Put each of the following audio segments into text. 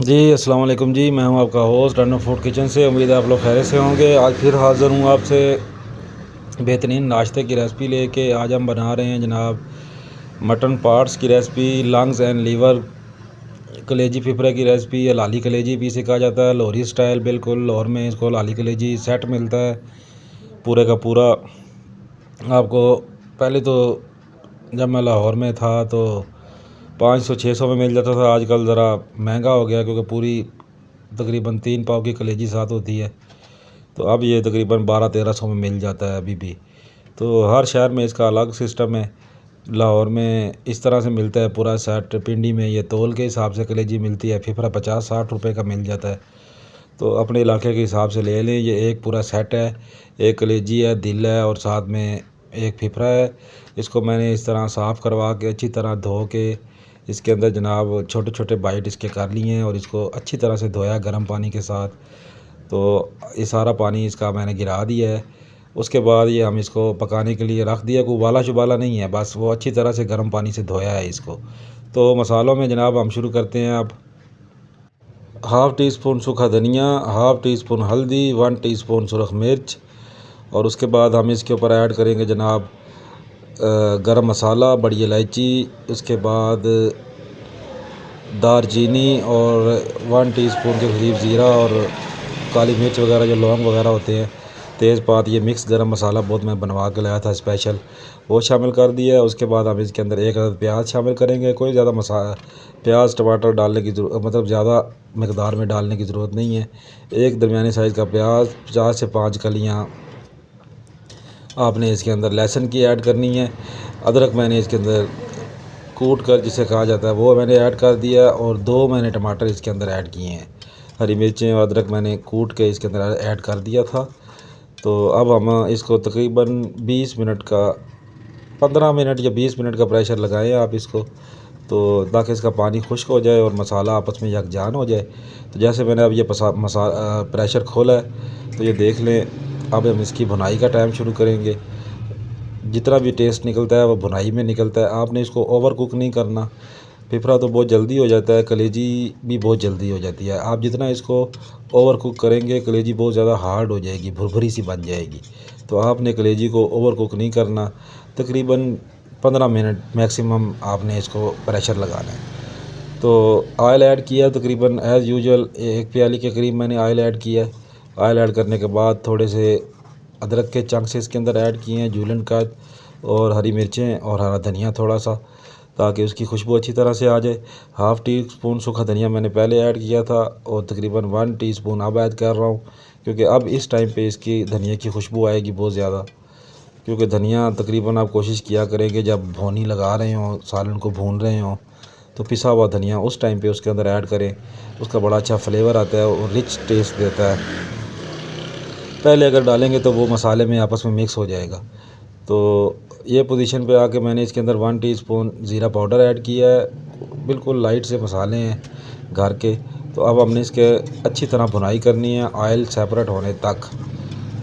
जी अस्सलाम वालेकुम जी। मैं हूं आपका होस्ट रन फूड किचन से। उम्मीद है आप लोग खैरियत से होंगे। आज फिर हाज़िर हूं आपसे बेहतरीन नाश्ते की रेसिपी लेके। आज हम बना रहे हैं जनाब मटन पार्ट्स की रेसिपी, लंग्स एंड लीवर, कलेजी फिफरे की रेसिपी। या लाली कलेजी भी इसे कहा जाता है, लाहौरी स्टाइल। बिल्कुल लाहौर में इसको लाली कलेजी सेट मिलता है पूरे का पूरा आपको। पहले तो जब मैं लाहौर में था तो 500-600 में मिल जाता था। आजकल ज़रा महंगा हो गया क्योंकि पूरी तकरीबन 3 पाव की कलेजी साथ होती है, तो अब ये तकरीबन 1200-1300 में मिल जाता है अभी भी। तो हर शहर में इसका अलग सिस्टम है। लाहौर में इस तरह से मिलता है पूरा सेट। पिंडी में ये तोल के हिसाब से कलेजी मिलती है, फिफरा 50-60 रुपये का मिल जाता है। तो अपने इलाके के हिसाब से ले लें। ये एक पूरा सेट है, एक कलेजी है, दिल है और साथ में एक फिफरा है। इसको मैंने इस तरह साफ़ करवा के अच्छी तरह धो के इसके अंदर जनाब छोटे छोटे बाइट इसके कर लिए हैं और इसको अच्छी तरह से धोया गर्म पानी के साथ। तो ये सारा पानी इसका मैंने गिरा दिया है। उसके बाद ये हम इसको पकाने के लिए रख दिया। कोई उबाला शुबाला नहीं है, बस वो अच्छी तरह से गर्म पानी से धोया है इसको। तो मसालों में जनाब हम शुरू करते हैं। अब हाफ़ टी स्पून सूखा धनिया, हाफ़ टी स्पून हल्दी, 1 टीस्पून सुरख मिर्च, और उसके बाद हम इसके ऊपर ऐड करेंगे जनाब गरम मसाला, बड़ी इलायची, उसके बाद दारचीनी और 1 टीस्पून के करीब ज़ीरा और काली मिर्च वगैरह, जो लौंग वगैरह होते हैं, तेज़पात, ये मिक्स गरम मसाला बहुत मैं बनवा के लाया था स्पेशल, वो शामिल कर दिया है। उसके बाद हम इसके अंदर एक अदद प्याज शामिल करेंगे। कोई ज़्यादा प्याज टमाटर डालने की मतलब ज़्यादा मकदार में डालने की ज़रूरत नहीं है। एक दरमियानी साइज़ का प्याज, 4 से 5 कलियाँ आपने इसके अंदर लहसुन की ऐड करनी है। अदरक मैंने इसके अंदर कूट कर, जिसे कहा जाता है, वो मैंने ऐड कर दिया। और 2 मैंने टमाटर इसके अंदर ऐड किए हैं। हरी मिर्चें और अदरक मैंने कूट के इसके अंदर ऐड कर दिया था। तो अब हम इसको तकरीबन 20 मिनट का, 15 मिनट या 20 मिनट का प्रेशर लगाएं आप इसको, तो ताकि इसका पानी खुश्क हो जाए और मसाला आपस में यकजान हो जाए। तो जैसे मैंने अब ये प्रेशर खोला है तो ये देख लें। अब हम इसकी भुनाई का टाइम शुरू करेंगे। जितना भी टेस्ट निकलता है वो भुनाई में निकलता है। आपने इसको ओवर कुक नहीं करना। फिफरा तो बहुत जल्दी हो जाता है, कलेजी भी बहुत जल्दी हो जाती है। आप जितना इसको ओवर कुक करेंगे कलेजी बहुत ज़्यादा हार्ड हो जाएगी, भुरभुरी सी बन जाएगी। तो आपने कलेजी को ओवर कुक नहीं करना। तकरीबन 15 मिनट मैक्सिमम आपने इसको प्रेशर लगाना है। तो ऑयल ऐड किया तकरीबन एज़ यूजुअल 1 प्याली के करीब मैंने ऑयल ऐड किया है। ऑयल ऐड करने के बाद थोड़े से अदरक के चंक्स इसके अंदर ऐड किए हैं, जूलन का, और हरी मिर्चें और हरा धनिया थोड़ा सा, ताकि उसकी खुशबू अच्छी तरह से आ जाए। हाफ़ टी स्पून सूखा धनिया मैंने पहले ऐड किया था और तकरीबन 1 टीस्पून अब ऐड कर रहा हूँ, क्योंकि अब इस टाइम पे इसकी धनिया की खुशबू आएगी बहुत ज़्यादा। क्योंकि धनिया तकरीबन आप कोशिश किया करेंगे जब भुनी लगा रहे हों, सालन को भून रहे हों, तो पिसा हुआ धनिया उस टाइम पे उसके अंदर ऐड करें। उसका बड़ा अच्छा फ्लेवर आता है और रिच टेस्ट देता है। पहले अगर डालेंगे तो वो मसाले में आपस में मिक्स हो जाएगा। तो ये पोजीशन पे आके मैंने इसके अंदर 1 टीस्पून ज़ीरा पाउडर ऐड किया है। बिल्कुल लाइट से मसाले हैं घर के। तो अब हमने इसके अच्छी तरह भुनाई करनी है ऑयल सेपरेट होने तक।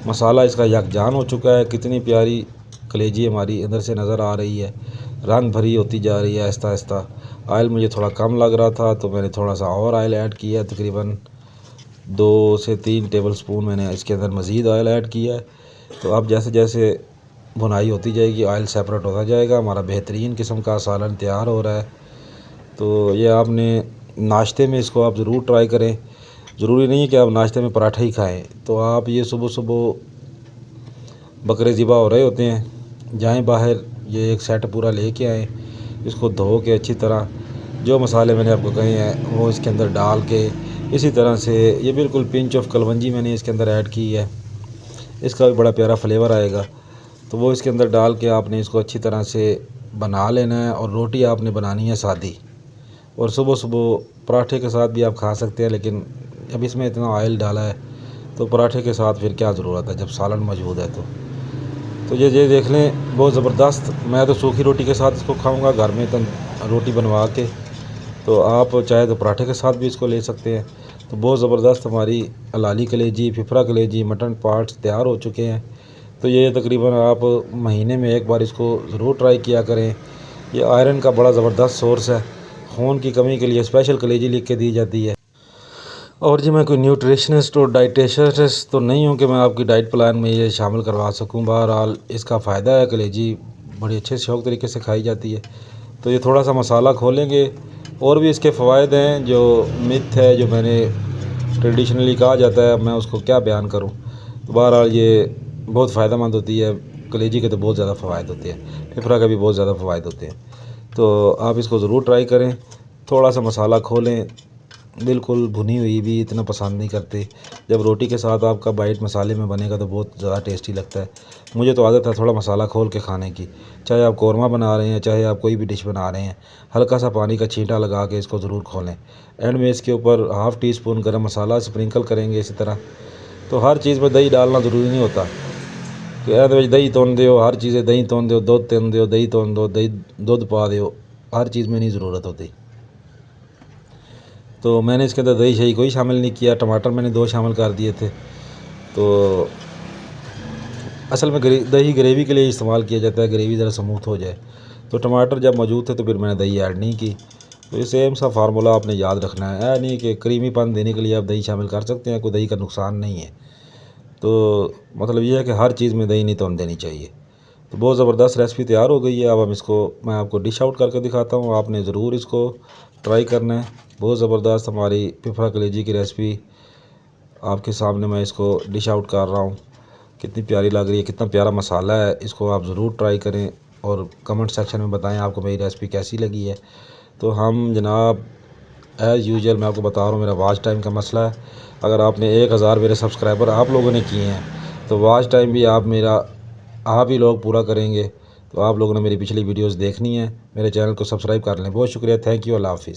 मसाला इसका यकजान हो चुका है। कितनी प्यारी कलेजी हमारी अंदर से नज़र आ रही है, रंग भरी होती जा रही है आहिस्ता आहिस्ता। ऑयल मुझे थोड़ा कम लग रहा था तो मैंने थोड़ा सा और ऑयल ऐड किया, तकरीबन 2 से 3 टेबल स्पून मैंने इसके अंदर मज़ीद ऑयल ऐड किया है। तो अब जैसे जैसे भुनाई होती जाएगी ऑयल सेपरेट होता जाएगा। हमारा बेहतरीन किस्म का सालन तैयार हो रहा है। तो ये आपने नाश्ते में इसको आप ज़रूर ट्राई करें। ज़रूरी नहीं है कि आप नाश्ते में पराठा ही खाएं। तो आप ये सुबह सुबह बकरे ज़िबा हो रहे होते हैं, जाएं बाहर, ये एक सेट पूरा लेके आएँ। इसको धो के अच्छी तरह जो मसाले मैंने आपको कहे हैं वो इसके अंदर डाल के इसी तरह से, ये बिल्कुल पिंच ऑफ कलवंजी मैंने इसके अंदर ऐड की है, इसका भी बड़ा प्यारा फ्लेवर आएगा। तो वो इसके अंदर डाल के आपने इसको अच्छी तरह से बना लेना है। और रोटी आपने बनानी है सादी। और सुबह सुबह पराठे के साथ भी आप खा सकते हैं, लेकिन अब इसमें इतना ऑयल डाला है तो पराठे के साथ फिर क्या ज़रूरत है जब सालन मौजूद है। तो ये देख लें, बहुत ज़बरदस्त। मैं तो सूखी रोटी के साथ इसको खाऊंगा घर में रोटी बनवा के। तो आप चाहे तो पराठे के साथ भी इसको ले सकते हैं। तो बहुत ज़बरदस्त हमारी लाली कलेजी, फिफरा कलेजी, मटन पार्ट्स तैयार हो चुके हैं। तो ये तकरीबन आप महीने में एक बार इसको ज़रूर ट्राई किया करें। ये आयरन का बड़ा ज़बरदस्त सोर्स है। खून की कमी के लिए स्पेशल कलेजी लिख के दी जाती है। और जी मैं कोई न्यूट्रिशनिस्ट और डाइटिशियनिस्ट तो नहीं हूँ कि मैं आपकी डाइट प्लान में ये शामिल करवा सकूँ। बहरहाल इसका फ़ायदा है, कलेजी बड़ी अच्छे शौक तरीके से खाई जाती है। तो ये थोड़ा सा मसाला खोलेंगे और भी इसके फ़वाइद हैं। जो मिथ है, जो मैंने ट्रेडिशनली कहा जाता है, मैं उसको क्या बयान करूँ। तो बहरहाल ये बहुत फ़ायदेमंद होती है। कलेजी के तो बहुत ज़्यादा फ़वाइद होते हैं, फिफरा के भी बहुत ज़्यादा फ़वाइद होते हैं। तो आप इसको ज़रूर ट्राई करें। थोड़ा सा मसाला खोलें, बिल्कुल भुनी हुई भी इतना पसंद नहीं करते। जब रोटी के साथ आपका बाइट मसाले में बनेगा तो बहुत ज़्यादा टेस्टी लगता है। मुझे तो आदत है थोड़ा मसाला खोल के खाने की। चाहे आप कौरमा बना रहे हैं, चाहे आप कोई भी डिश बना रहे हैं, हल्का सा पानी का छींटा लगा के इसको ज़रूर खोलें। एंड में इसके ऊपर हाफ़ टी स्पून गरम मसाला स्प्रिंकल करेंगे इसी तरह। तो हर चीज़ में दही डालना ज़रूरी नहीं होता कि ए दही तोड़ दो, हर चीज़ें दही तोड़ दो, दूध तोड़ दो, दही तोड़ दो, दही दूध पा दो, हर चीज़ में नहीं ज़रूरत होती। तो मैंने इसके अंदर दही शही कोई शामिल नहीं किया। टमाटर मैंने 2 शामिल कर दिए थे। तो असल में दही ग्रेवी के लिए इस्तेमाल किया जाता है, ग्रेवी ज़रा स्मूथ हो जाए। तो टमाटर जब मौजूद थे तो फिर मैंने दही ऐड नहीं की। तो ये सेम सा फार्मूला आपने याद रखना है, नहीं कि क्रीमीपन देने के लिए आप दही शामिल कर सकते हैं, कोई दही का नुकसान नहीं है। तो मतलब ये है कि हर चीज़ में दही नहीं तोड़ देनी चाहिए। तो बहुत ज़बरदस्त रेसिपी तैयार हो गई है। अब हम इसको मैं आपको डिश आउट करके दिखाता हूँ, आपने ज़रूर इसको ट्राई करना है। बहुत ज़बरदस्त हमारी फिफरा कलेजी की रेसिपी आपके सामने मैं इसको डिश आउट कर रहा हूँ। कितनी प्यारी लग रही है, कितना प्यारा मसाला है। इसको आप ज़रूर ट्राई करें और कमेंट सेक्शन में बताएं आपको मेरी रेसिपी कैसी लगी है। तो हम जनाब एज़ यूजुअल मैं आपको बता रहा हूँ, मेरा वॉच टाइम का मसला है। अगर आपने 1000 मेरे सब्सक्राइबर आप लोगों ने किए हैं तो वॉच टाइम भी आप ही लोग पूरा करेंगे। तो आप लोगों ने मेरी पिछली वीडियोस देखनी है, मेरे चैनल को सब्सक्राइब कर लें। बहुत शुक्रिया, थैंक यू, अल्लाह हाफ़िज़।